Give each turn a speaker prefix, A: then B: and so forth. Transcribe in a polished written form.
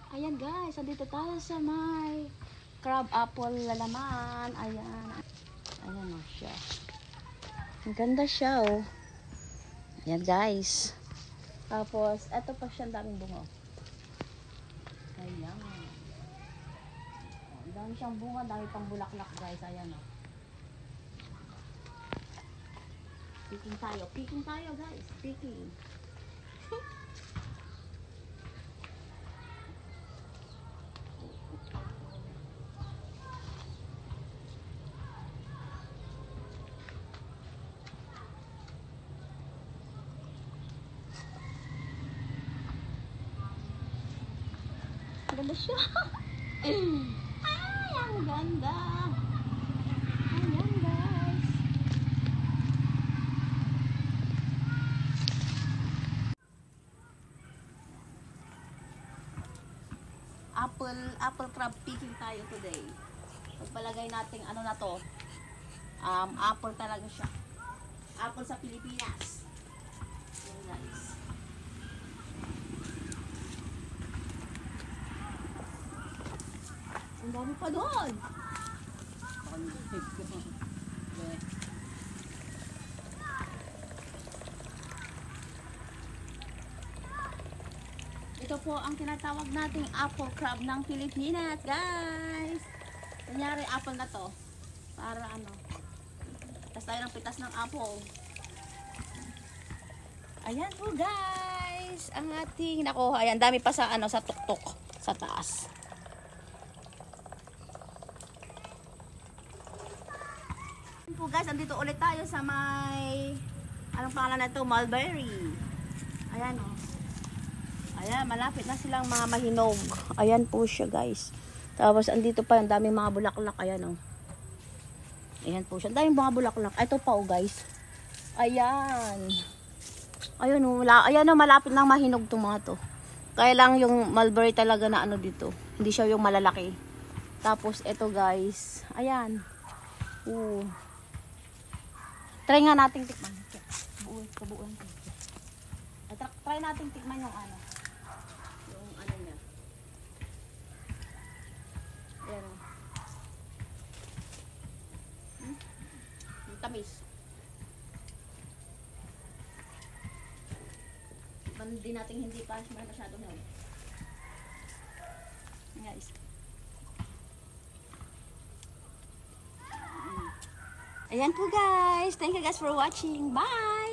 A: Ayan guys, andito tayo sa may crab apple lalaman. Ayan. Ayan o siya. Ang ganda siya oh. Ayan guys. Tapos, eto pa siya, daming bunga. Ayan. Ang dami siyang bunga, dami pang bulaklak guys. Ayan o. Picking tayo guys. Picking. Ganda siya. Ay, ang ganda. Ayan guys. Apple crab picking tayo today. Pagpalagay natin ano na to. Apple talaga siya. Apple sa Pilipinas. Ayan guys. Ang dami pa doon. Ito po ang tinatawag nating apple crab ng Pilipinas, guys. Kunyari, apple na to. Para ano. Pitas tayo ng pitas ng apple. Ayan po, guys. Ang ating nakuha. Ayan, dami pa sa ano, sa tuktok. Sa taas. Po guys, andito ulit tayo sa may anong pangalan na ito? Mulberry. Ayan o. Ayan, malapit na silang mga mahinog. Ayan po siya guys. Tapos andito pa yung daming mga bulaklak. Ayan o. Ayan po siya. Daming mga bulaklak. Ito pa o guys. Ayan. Ayan o. Ayan o, malapit lang mahinog itong mga to. Kaya lang yung mulberry talaga na ano dito. Hindi siya yung malalaki. Tapos ito guys. Ayan. Oo. Try nga nating tikman. Kabuuan ko. Try nating tikman yung ano. Yung ano niya. Ayan o. Yung tamis. Hindi natin hindi pa masyado na. Guys. Ayan po guys. Thank you guys for watching. Bye!